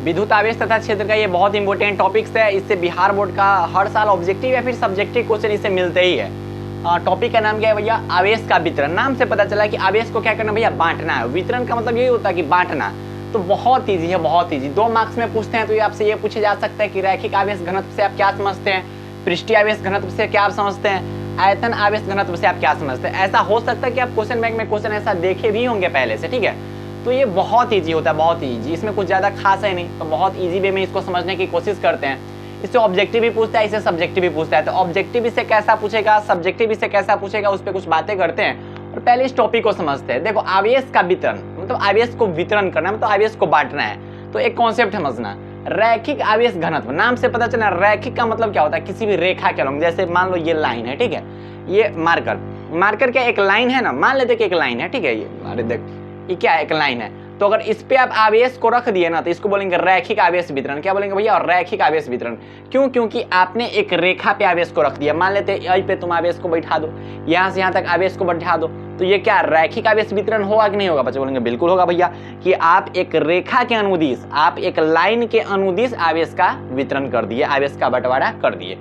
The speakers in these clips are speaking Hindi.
विद्युत आवेश तथा क्षेत्र का ये बहुत इंपॉर्टेंट टॉपिक्स है। इससे बिहार बोर्ड का हर साल ऑब्जेक्टिव या फिर सब्जेक्टिव क्वेश्चन इससे मिलते ही है। टॉपिक का नाम क्या है भैया? आवेश का वितरण। नाम से पता चला कि आवेश को क्या करना भैया? बांटना है। वितरण का मतलब यही होता है कि बांटना। तो बहुत ईजी है, बहुत ईजी। 2 मार्क्स में पूछते हैं तो ये आपसे ये पूछे जा सकता है कि रैखिक आवेश घनत्व से आप क्या समझते हैं, पृष्ठीय आवेश घनत्व से क्या आप समझते हैं, आयतन आवेश घनत्व से आप क्या समझते हैं। ऐसा हो सकता है कि आप क्वेश्चन बैंक में क्वेश्चन ऐसा देखे भी होंगे पहले से, ठीक है। तो ये बहुत ईजी होता है, बहुत ईजी। इसमें कुछ ज़्यादा खास है नहीं, तो बहुत ईजी वे में इसको समझने की कोशिश करते हैं। इससे ऑब्जेक्टिव भी पूछता है, इससे सब्जेक्टिव भी पूछता है। तो ऑब्जेक्टिव इससे कैसा पूछेगा, सब्जेक्टिव इससे कैसा पूछेगा, उस पर कुछ बातें करते हैं। और पहले इस टॉपिक को समझते हैं। देखो, आवेश का वितरण मतलब आवेश को वितरण करना, मतलब आवेश को बांटना है। तो एक कॉन्सेप्ट समझना, रैखिक आवेश घनत्व। नाम से पता चला रैखिक का मतलब क्या होता है? किसी भी रेखा के अलॉन्ग। जैसे मान लो ये लाइन है, ठीक है, ये मार्कर क्या एक लाइन है ना, मान लेते कि एक लाइन है, ठीक है। ये अरे देख, ये क्या है? एक लाइन है। तो अगर इस पे आप आवेश को रख दिए ना, तो इसको बोलेंगे रैखिक आवेश वितरण। क्या बोलेंगे भैया? और रैखिक आवेश वितरण। क्यों? क्योंकि आपने एक रेखा पे आवेश को रख दिया। मान लेते यहीं पे तुम आवेश को बैठा दो, यहाँ से यहाँ तक आवेश को बैठा दो, तो ये क्या रैखिक आवेश वितरण होगा कि नहीं होगा? बच्चे बोलेंगे बिल्कुल होगा भैया, कि आप एक रेखा के अनुदिश, आप एक लाइन के अनुदिश आवेश का वितरण कर दिए, आवेश का बंटवारा कर दिए।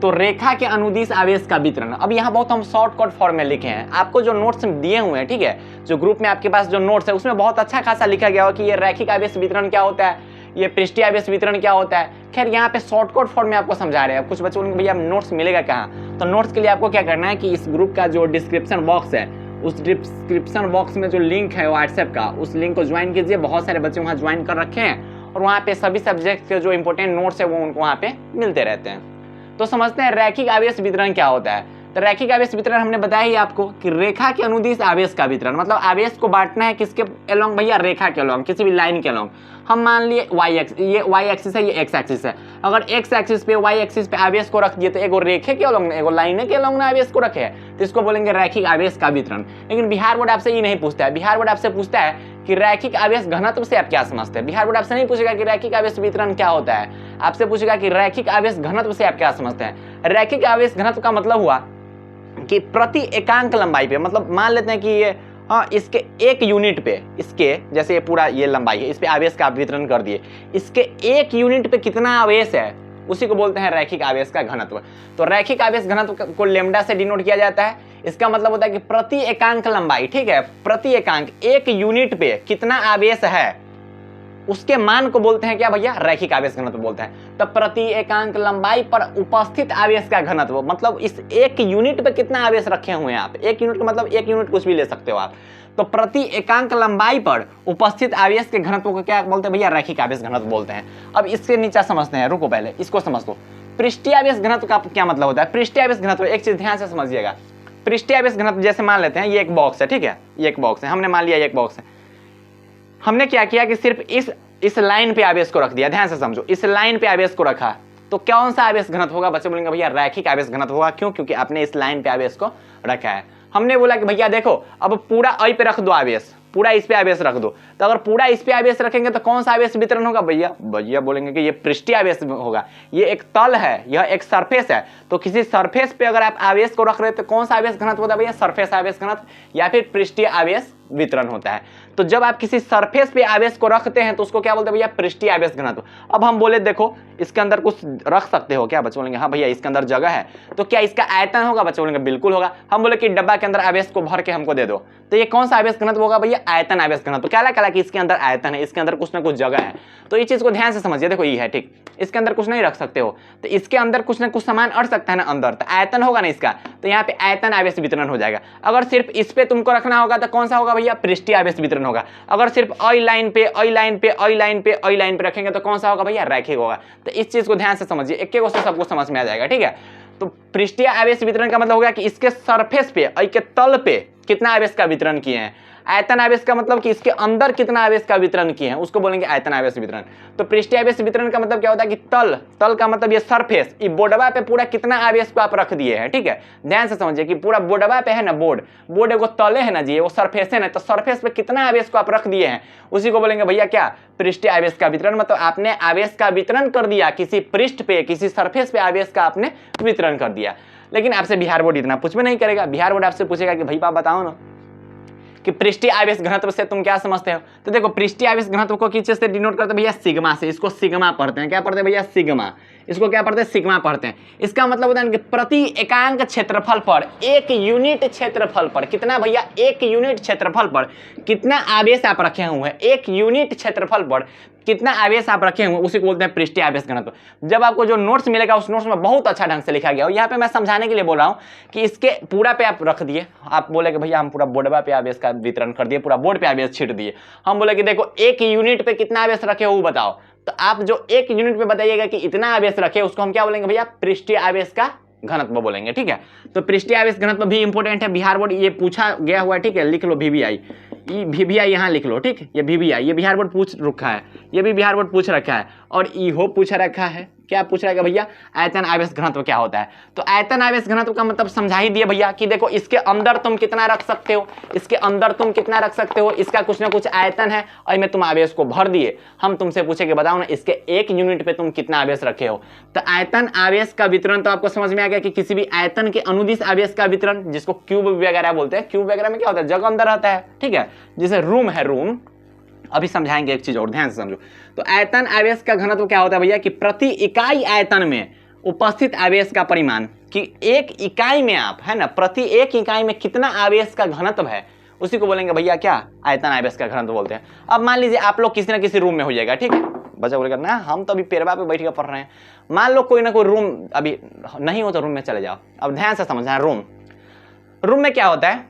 तो रेखा के अनुदिश आवेश का वितरण। अब यहाँ बहुत हम शॉर्टकट फॉर्म में लिखे हैं। आपको जो नोट्स दिए हुए हैं, ठीक है, जो ग्रुप में आपके पास जो नोट्स है, उसमें बहुत अच्छा खासा लिखा गया हो कि ये रैखिक आवेश वितरण क्या होता है, ये पृष्ठीय आवेश वितरण क्या होता है। खैर, यहाँ पे शॉर्टकट फॉर्म में आपको समझा रहे हैं। कुछ बच्चों बोलेंगे भैया नोट्स मिलेगा कहाँ? तो नोट्स के लिए आपको क्या करना है कि इस ग्रुप का जो डिस्क्रिप्शन बॉक्स है, उस डिस्क्रिप्शन बॉक्स में जो लिंक है व्हाट्सएप का, उस लिंक को ज्वाइन कीजिए। बहुत सारे बच्चे वहाँ ज्वाइन कर रखे हैं और वहाँ पे सभी सब्जेक्ट के जो इंपॉर्टेंट नोट्स है वो उनको वहाँ पे मिलते रहते हैं। तो समझते हैं रैखिक आवेश वितरण क्या होता है। तो रैखिक आवेश वितरण हमने बताया ही आपको कि रेखा के अनुदिश आवेश का वितरण, मतलब आवेश को बांटना है किसके अलोंग भैया? रेखा के अलोंग, किसी भी लाइन के अलोंग। हम मान लिए ये वाई एक्सिस है, ये एक्स एक्सिस है। अगर एक्स एक्सिस पे, वाई एक्सिस पे आवेश को रख दिए तो एगो रेखे के अलोंग, एगो लाइन के अलोंग ना आवेश को रखे है, तो इसको बोलेंगे रैखिक आवेश का वितरण। लेकिन बिहार बोर्ड आपसे ये नहीं पूछता है। बिहार बोर्ड आपसे पूछता है कि रैखिक आवेश घनत्व से आप क्या समझते हैं। बिहार बोर्ड आपसे नहीं पूछेगा कि रैखिक आवेश वितरण क्या होता है, आपसे पूछेगा कि रैखिक आवेश घनत्व से आप क्या समझते हैं। रैखिक आवेश घनत्व का मतलब हुआ कि प्रति एकांक लंबाई पे, मतलब मान लेते हैं कि ये इसके एक यूनिट पे, इसके जैसे ये पूरा ये लंबाई है, इस पे आवेश का आप वितरण कर दिए, इसके एक यूनिट पे कितना आवेश है, उसी को बोलते हैं रैखिक आवेश का घनत्व। तो रैखिक आवेश घनत्व को लैम्डा से डिनोट किया जाता है। इसका मतलब होता है कि प्रति एकांक लंबाई, ठीक है, प्रति एकांक एक यूनिट पे कितना आवेश है, उसके मान को बोलते हैं क्या भैया? रैखिक आवेश घनत्व बोलते हैं। तो प्रति एकांक लंबाई पर उपस्थित आवेश का घनत्व, मतलब इस एक यूनिट पे कितना आवेश रखे हुए हैं आप। एक यूनिट का मतलब एक यूनिट कुछ भी ले सकते हो आप। तो प्रति एकांक लंबाई पर उपस्थित आवेश के घनत्व को क्या बोलते हैं भैया? रैखिक आवेश घनत्व बोलते हैं। अब इसके नीचे समझते हैं, रुको पहले इसको समझ लो। पृष्ठीय आवेश घनत्व का क्या मतलब होता है? पृष्ठीय आवेश घनत्व, एक चीज ध्यान से समझिएगा। पृष्ठीय आवेश घनत्व जैसे मान लेते हैं ये एक बॉक्स है, ठीक है, ये एक बॉक्स है, हमने मान लिया एक बॉक्स है। हमने क्या किया कि सिर्फ इस लाइन पे आवेश को रख दिया। ध्यान से समझो, इस लाइन पे आवेश को रखा, तो कौन सा आवेश घनत्व होगा? बच्चे बोलेंगे भैया रैखिक आवेश घनत्व होगा। क्यों? क्योंकि आपने इस लाइन पे आवेश को रखा है। हमने बोला कि भैया देखो, अब पूरा आई पे रख दो आवेश, पूरा इस पे आवेश रख दो। तो अगर पूरा इस पे आवेश रखेंगे तो कौन सा आवेश वितरण होगा भैया बोलेंगे कि ये पृष्ठीय आवेश होगा। ये एक तल है, यह एक सरफेस है, तो किसी सरफेस पे अगर आप आवेश को रख रहे हो तो कौन सा आवेश घनत्व होता है भैया? सरफेस आवेश घनत्व या फिर पृष्ठीय आवेश वितरण होता है। तो जब आप किसी सरफेस पे आवेश को रखते हैं तो उसको क्या बोलते हैं भैया? पृष्ठीय आवेश घनत्व। अब हम बोले देखो इसके अंदर कुछ रख सकते हो क्या? बच्चे बोलेंगे हाँ भैया इसके अंदर जगह है, तो क्या इसका आयतन होगा? बच्चे बोलेंगे बिल्कुल होगा। हम बोले कि डब्बा के अंदर आवेश को भर के हमको दे दो, तो ये कौन सा आवेश घनत्व होगा भैया? आयतन आवेश घनत्व। क्या कि इसके अंदर आयतन है, इसके अंदर कुछ ना कुछ जगह है। तो ये चीज को ध्यान से समझिए। देखो ये है, ठीक, इसके अंदर कुछ नहीं रख सकते हो, तो इसके अंदर कुछ ना कुछ सामान अड़ सकता है ना अंदर, तो आयतन होगा ना इसका, तो यहाँ पे आयतन आवेश वितरण हो जाएगा। अगर सिर्फ इस पे तुमको रखना होगा तो कौन सा होगा भैया? पृष्ठीय आवेश वितरण होगा। अगर सिर्फ आई लाइन पे रखेंगे तो कौन सा होगा भैया? रैखिक होगा। तो इस चीज को ध्यान से समझिए, एक एक से सबको समझ में आ जाएगा, ठीक है। तो पृष्ठीय आवेश वितरण का मतलब हो गया कि इसके सरफेस पे, आई के तल पे कितना आवेश का वितरण किए हैं। आयतन आवेश का मतलब कि इसके अंदर कितना आवेश का वितरण किए हैं, उसको बोलेंगे आयतन आवेश वितरण। तो पृष्ठीय आवेश वितरण का मतलब क्या होता है कि तल का मतलब ये सरफेस, ये बोर्डवा पे पूरा कितना आवेश को आप रख दिए हैं, ठीक है। ध्यान से समझिए कि पूरा बोर्डवा पे है ना, बोर्ड एगो तले है ना जी, वो सरफेस है ना, तो सरफेस पे कितना आवेश को आप रख दिए हैं उसी को बोलेंगे भैया क्या? पृष्ठीय आवेश का वितरण। मतलब आपने आवेश का वितरण कर दिया, किसी पृष्ठ पे, किसी सरफेस पे आवेश का आपने वितरण कर दिया। लेकिन आपसे बिहार बोर्ड इतना पूछ भी नहीं करेगा। बिहार बोर्ड आपसे पूछेगा कि भाई आप बताओ ना कि पृष्ठीय आवेश घनत्व से तुम क्या समझते हो। तो देखो पृष्ठीय आवेश घनत्व को किस चीज से डिनोट करते हैं भैया, सिग्मा से। इसको सिग्मा पढ़ते हैं, क्या पढ़ते हैं भैया, सिग्मा। इसको क्या पढ़ते हैं, सिग्मा पढ़ते हैं। इसका मतलब होता है कि प्रति एकांक क्षेत्रफल पर, एक यूनिट क्षेत्रफल पर कितना भैया, एक यूनिट क्षेत्रफल पर कितना आवेश आप रखे हुए हैं, एक यूनिट क्षेत्रफल पर कितना आवेश आप रखे हुए, उसी को बोलते हैं पृष्ठीय आवेश घनत्व। जब आपको जो नोट्स मिलेगा उस नोट्स में बहुत अच्छा ढंग से लिखा गया और यहाँ पे मैं समझाने के लिए बोल रहा हूँ कि इसके पूरा पे आप रख दिए। आप बोले कि भैया हम पूरा बोर्डवा पे आवेश का वितरण कर दिए, पूरा बोर्ड पे आवेश छीट दिए। हम बोले कि देखो एक यूनिट पे कितना आवेश रखे हो वो बताओ, तो आप जो एक यूनिट पे बताइएगा कि इतना आवेश रखे, उसको हम क्या बोलेंगे भैया, पृष्ठीय आवेश का घनत्व बोलेंगे। ठीक है, तो पृष्ठीय आवेश घनत्व भी इंपॉर्टेंट है, बिहार बोर्ड ये पूछा गया हुआ है। ठीक है, लिख लो VBI, VBI यहाँ लिख लो। ठीक, ये VBI, ये बिहार बोर्ड पूछ रखा है, ये भी बिहार बोर्ड पूछ रखा है। और ईहो पूछ रखा है, क्या पूछ रहा है भैया, आयतन आवेश घनत्व क्या होता है। तो आयतन आवेश घनत्व का मतलब समझा ही दिया भैया कि देखो इसके अंदर तुम कितना रख सकते हो, इसके अंदर तुम कितना रख सकते हो, इसका कुछ ना कुछ आयतन है और में तुम आवेश को भर दिए। हम तुमसे पूछे कि बताओ ना इसके एक यूनिट पे तुम कितना आवेश रखे हो। तो आयतन आवेश का वितरण तो आपको समझ में आ गया कि किसी भी आयतन के अनुदिश आवेश का वितरण, जिसको क्यूब वगैरह बोलते हैं। क्यूब वगैरह में क्या होता है, जगह अंदर रहता है। ठीक है, जैसे रूम है, रूम अभी समझाएंगे, एक चीज और ध्यान से समझो। तो आयतन आवेश का घनत्व क्या होता है भैया, कि प्रति इकाई आयतन में उपस्थित आवेश का परिमाण, कि एक इकाई में आप है ना, प्रति एक इकाई में कितना आवेश का घनत्व है, उसी को बोलेंगे भैया क्या, आयतन आवेश का घनत्व बोलते हैं। अब मान लीजिए आप लोग किसी ना किसी रूम में हो जाएगा। ठीक है, बच्चा बोलेगा ना हम तो अभी पेरवा पे बैठ के पढ़ रहे हैं। मान लो कोई ना कोई रूम अभी नहीं हो तो रूम में चले जाओ। अब ध्यान से समझना, रूम में क्या होता है,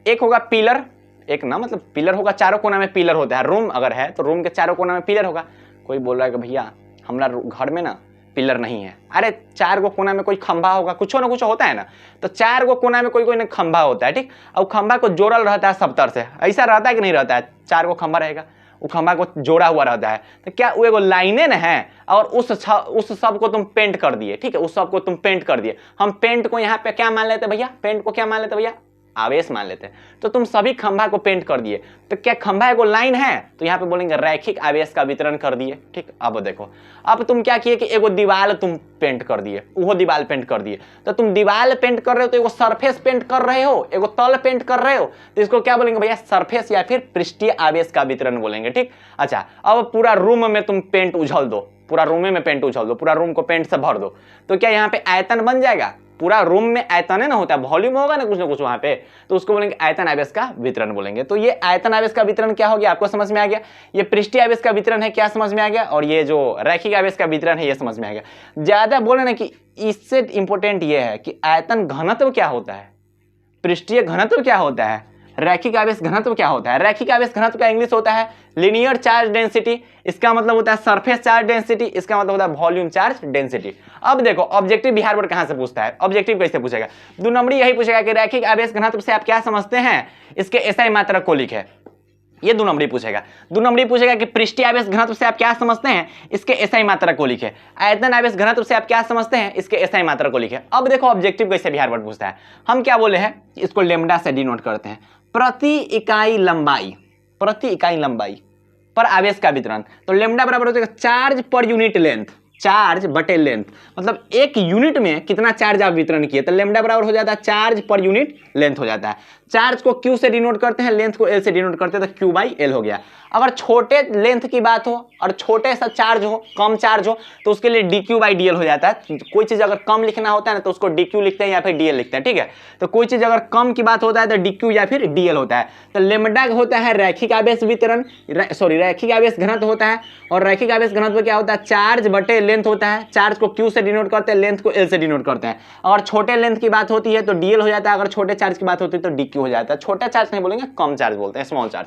एक होगा पिलर, एक ना मतलब पिलर होगा, चारों कोना में पिलर होता है। रूम अगर है तो रूम के चारों कोना में पिलर होगा। कोई बोल रहा है कि भैया हमारा घर में ना पिलर नहीं है। अरे चार गो कोना में कोई खंभा होगा, कुछ ना कुछ होता है ना, तो चार गो कोना में कोई ना खंभा होता है। ठीक, और खंभा को जोड़ल रहता है सब तरह से, ऐसा रहता है कि नहीं रहता है, चार गो खंभा रहेगा, वो खंभा को जोड़ा हुआ रहता है। तो क्या वो एगो लाइनें न है और उस सब को तुम पेंट कर दिए। ठीक है, उस सब को तुम पेंट कर दिए। हम पेंट को यहाँ पे क्या मान लेते भैया, पेंट को क्या मान लेते भैया, आवेश मान लेते हैं। तो तुम सभी खंभा को पेंट कर दिए, तो क्या खंभा एगो लाइन है, तो यहाँ पे बोलेंगे रैखिक आवेश का वितरण कर दिए। ठीक, अब देखो, अब तुम क्या किए कि एगो दीवार तुम पेंट कर दिए, वो दीवार पेंट कर दिए। तो तुम दीवार पेंट कर रहे हो तो एगो सरफेस पेंट कर रहे हो, एगो तल पेंट कर रहे हो, तो इसको क्या बोलेंगे भैया, सरफेस या फिर पृष्ठीय आवेश का वितरण बोलेंगे। ठीक, अच्छा, अब पूरा रूम में तुम पेंट उछल दो, पूरा रूम में पेंट उछल दो, पूरा रूम को पेंट से भर दो, तो क्या यहाँ पे आयतन बन जाएगा। पूरा रूम में आयतन है ना होता है, वॉल्यूम होगा ना कुछ वहां पे, तो उसको बोलेंगे आयतन आवेश का वितरण बोलेंगे। तो ये आयतन आवेश का वितरण क्या हो गया, आपको समझ में आ गया। ये पृष्ठीय आवेश का वितरण है, क्या समझ में आ गया, और ये जो रैखिक आवेश का वितरण है ये समझ में आ गया। ज्यादा बोले ना कि इससे इंपॉर्टेंट ये है कि आयतन घनत्व क्या होता है, पृष्ठीय घनत्व क्या होता है, रैखिक आवेश घनत्व क्या होता है। रैखिक आवेश घनत्व का इंग्लिश होता है लीनियर चार्ज डेंसिटी, इसका मतलब होता है सरफेस चार्ज डेंसिटी, इसका मतलब होता है वॉल्यूम चार्ज डेंसिटी। अब देखो ऑब्जेक्टिव बिहार बोर्ड कहां से पूछता है, ऑब्जेक्टिव कैसे पूछेगा, 2 नंबरी यही पूछेगा कि रैखिक आवेश घनत्व से आप क्या समझते हैं, इसके एसआई मात्रक को लिखे, ये 2 नंबरी पूछेगा। 2 नंबरी पूछेगा कि पृष्ठीय आवेश घनत्व से आप क्या समझते हैं, इसके एसआई मात्रक को लिखे। आयतन आवेश घनत्व से आप क्या समझते हैं, इसके एसआई मात्रक को लिखे। अब देखो ऑब्जेक्टिव कैसे बिहार बोर्ड पूछता है, हम क्या बोले हैं, इसको लेमडा से डिनोट करते हैं, प्रति इकाई लंबाई, प्रति इकाई लंबाई पर आवेश का वितरण। तो लेमडा बराबर हो जाएगा charge per unit length, charge बटे लेंथ, मतलब एक यूनिट में कितना चार्ज आप वितरण किए, तो लेमडा बराबर हो जाता है चार्ज पर यूनिट लेंथ हो जाता है। चार्ज को क्यू से डिनोट करते हैं, लेंथ को एल से डिनोट करते हैं, तो क्यू बाई एल हो गया। अगर छोटे लेंथ की बात हो और छोटे सा चार्ज हो, कम चार्ज हो, तो उसके लिए D Q by D L हो जाता है। कोई चीज अगर कम लिखना होता है ना तो उसको डी क्यू लिखते हैं या फिर डी एल लिखते हैं। ठीक है, तो कोई चीज अगर कम की बात होता है तो डी क्यू या फिर डी एल होता है। तो लेमडा होता है रैखिक आवेश वितरण, रैखिक आवेश घनत्व होता है, और रैखिक आवेश घनत्व क्या होता है, चार्ज बटे लेंथ होता है। चार्ज को क्यू से डिनोट करते हैं, लेंथ को एल से डिनोट करते हैं। अगर छोटे लेंथ की बात होती है तो डी एल हो जाता है, अगर छोटे चार्ज की बात होती है तो डी क्यू हो जाता है। छोटा चार्ज नहीं बोलेंगे, कम चार्ज बोलते हैं, स्मॉल चार्ज।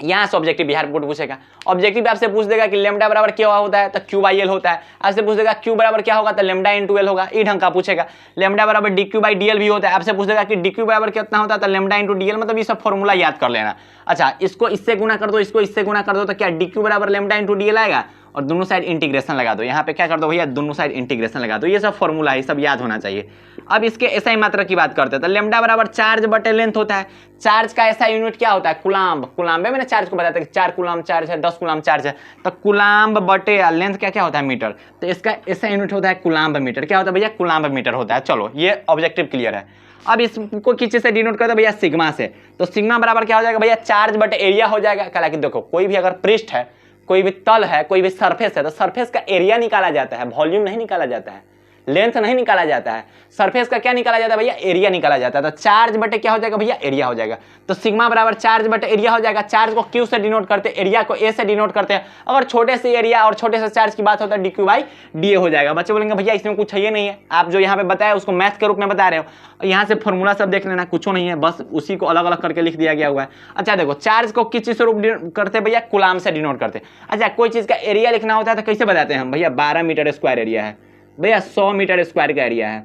यहां से ऑब्जेक्टिव बिहार बोर्ड पूछेगा, ऑब्जेक्टिव आपसे पूछ देगा कि लेमडा बराबर क्या होता है, तो क्यू बाई एल होता है। आपसे पूछ देगा क्यू बराबर क्या होगा, तो लेमडा इंटू एल होगा, ई ढंग का पूछेगा। लेमडा बराबर D Q by D L भी होता है। आपसे पूछ देगा कि डी क्यू बराबर कितना होता है, तो लेमडा इंटू डी एल, मतलब ये सब फॉर्मूला याद कर लेना। अच्छा, इसको इससे गुना कर दो, इसको इससे गुना कर दो, तो क्या डी क्यू बराबर लेमडा इंटू डी एल आएगा, और दोनों साइड इंटीग्रेशन लगा दो। यहाँ पे क्या कर दो भैया, दोनों साइड इंटीग्रेशन लगा दो। ये सब फॉर्मूला है, सब याद होना चाहिए। अब इसके एसआई मात्रा की बात करते हैं, तो लेमडा बराबर चार्ज बटे लेंथ होता है। चार्ज का एसआई यूनिट क्या होता है, कुलाम्ब। कुलाम्ब में मैंने चार्ज को बताया था कि 4 कुलाम्ब चार्ज है, 10 कुलाम्ब चार्ज है, तो कुलाम्ब बटे लेंथ क्या होता है, मीटर। तो इसका एसआई यूनिट होता है कुलाम्ब मीटर। क्या होता है भैया, कुलाम्ब मीटर होता है। चलो ये ऑब्जेक्टिव क्लियर है। अब इसको किस चीज से डिनोट करते हैं भैया, सिग्मा से। तो सिग्मा बराबर क्या हो जाएगा भैया, चार्ज बटे एरिया हो जाएगा। हालांकि देखो कोई भी अगर पृष्ठ है, कोई भी तल है, कोई भी सरफेस है, तो सरफेस का एरिया निकाला जाता है, वॉल्यूम नहीं निकाला जाता है, लेंथ नहीं निकाला जाता है। सरफेस का क्या निकाला जाता है भैया, एरिया निकाला जाता है। तो चार्ज बटे क्या हो जाएगा भैया, एरिया हो जाएगा। तो सिग्मा बराबर चार्ज बटे एरिया हो जाएगा। चार्ज को क्यू से डिनोट करते हैं, एरिया को ए से डिनोट करते हैं। अगर छोटे से एरिया और छोटे से चार्ज की बात होता है D Q by D A हो जाएगा। बच्चे बोलेंगे भैया इसमें कुछ है नहीं है, आप जो यहाँ पे बताया उसको मैथ के रूप में बता रहे हो, यहाँ से फॉर्मूला सब देख लेना, कुछ नहीं है, बस उसी को अलग अलग करके लिख दिया गया हुआ है। अच्छा देखो, चार्ज को किस चीज से रूप करते हैं भैया, कूलाम से डिनोट करते हैं। अच्छा कोई चीज का एरिया लिखना होता है तो कैसे बताते हैं हम भैया, 12 मीटर स्क्वायर एरिया है भैया, 100 मीटर स्क्वायर का एरिया है,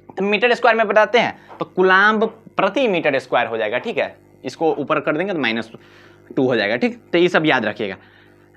तो मीटर स्क्वायर में बताते हैं तो कूलाम्ब प्रति मीटर स्क्वायर हो जाएगा। ठीक है, इसको ऊपर कर देंगे तो -2 हो जाएगा। ठीक, तो ये सब याद रखिएगा।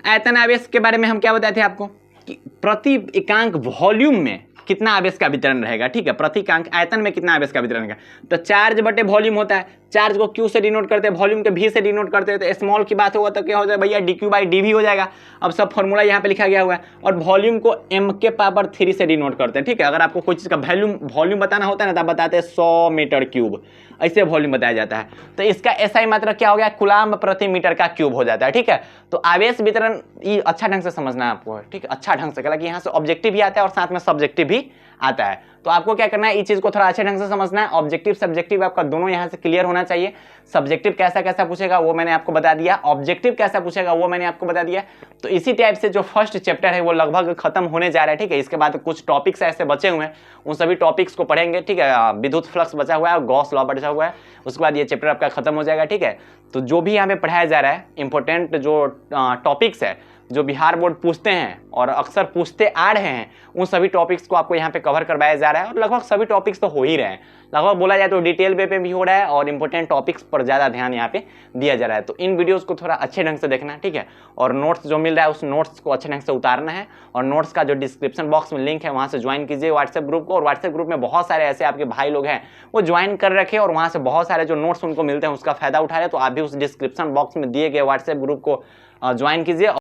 आयतन आवेश के बारे में हम क्या बताए थे आपको कि प्रति एकांक वॉल्यूम में कितना आवेश का वितरण रहेगा। ठीक है, प्रति एकांक आयतन में कितना आवेश का वितरण रहेगा। तो चार्ज बटे वॉल्यूम होता है, चार्ज को क्यू से डिनोट करते हैं, वॉल्यूम के भी से डिनोट करते हैं। तो स्मॉल की बात होगा तो क्या हो जाएगा भैया, डी क्यू बाई डी भी हो जाएगा। अब सब फॉर्मूला यहाँ पे लिखा गया हुआ है। और वॉल्यूम को m के पावर 3 से डिनोट करते हैं। ठीक है, अगर आपको कोई चीज़ का वॉल्यूम बताना होता है ना तो आप बताते हैं 100 मीटर क्यूब, ऐसे वॉल्यूम बताया जाता है। तो इसका ऐसा ही मात्रा क्या हो गया, कूलाम्ब प्रति मीटर का क्यूब हो जाता है। ठीक है, तो आवेश वितरण ये अच्छा ढंग से समझना है आपको। ठीक है, अच्छा ढंग से, हालांकि यहाँ से ऑब्जेक्टिव भी आता है और साथ में सब्जेक्टिव भी आता है। तो आपको क्या करना है, इस चीज को थोड़ा अच्छे ढंग से समझना है। ऑब्जेक्टिव सब्जेक्टिव आपका दोनों यहाँ से क्लियर होना चाहिए। सब्जेक्टिव कैसा कैसा पूछेगा वो मैंने आपको बता दिया, ऑब्जेक्टिव कैसा पूछेगा वो मैंने आपको बता दिया। तो इसी टाइप से जो फर्स्ट चैप्टर है वो लगभग खत्म होने जा रहा है। ठीक है, इसके बाद कुछ टॉपिक्स ऐसे बचे हुए हैं, उन सभी टॉपिक्स को पढ़ेंगे। ठीक है, विद्युत फ्लक्स बचा हुआ है, गॉस लॉ बचा हुआ है, उसके बाद ये चैप्टर आपका खत्म हो जाएगा। ठीक है, तो जो भी यहाँ पे पढ़ाया जा रहा है इंपॉर्टेंट जो टॉपिक्स है, जो बिहार बोर्ड पूछते हैं और अक्सर पूछते आ रहे हैं, उन सभी टॉपिक्स को आपको यहाँ पे कवर करवाया जा रहा है। और लगभग सभी टॉपिक्स तो हो ही रहे हैं, लगभग बोला जाए तो डिटेल वे पे भी हो रहा है और इंपॉर्टेंट टॉपिक्स पर ज़्यादा ध्यान यहाँ पे दिया जा रहा है। तो इन वीडियोस को थोड़ा अच्छे ढंग से देखना है। ठीक है, और नोट्स जो मिल रहा है उस नोट्स को अच्छे ढंग से उतारना है। और नोट्स का जो डिस्क्रिप्शन बॉक्स में लिंक है वहाँ से ज्वाइन कीजिए व्हाट्सएप ग्रुप को। और व्हाट्सएप ग्रुप में बहुत सारे ऐसे आपके भाई लोग हैं वो ज्वाइन कर रखे और वहाँ से बहुत सारे जो नोट्स उनको मिलते हैं उसका फायदा उठा रहे। तो आप भी उस डिस्क्रिप्शन बॉक्स में दिए गए व्हाट्सएप ग्रुप को ज्वाइन कीजिए।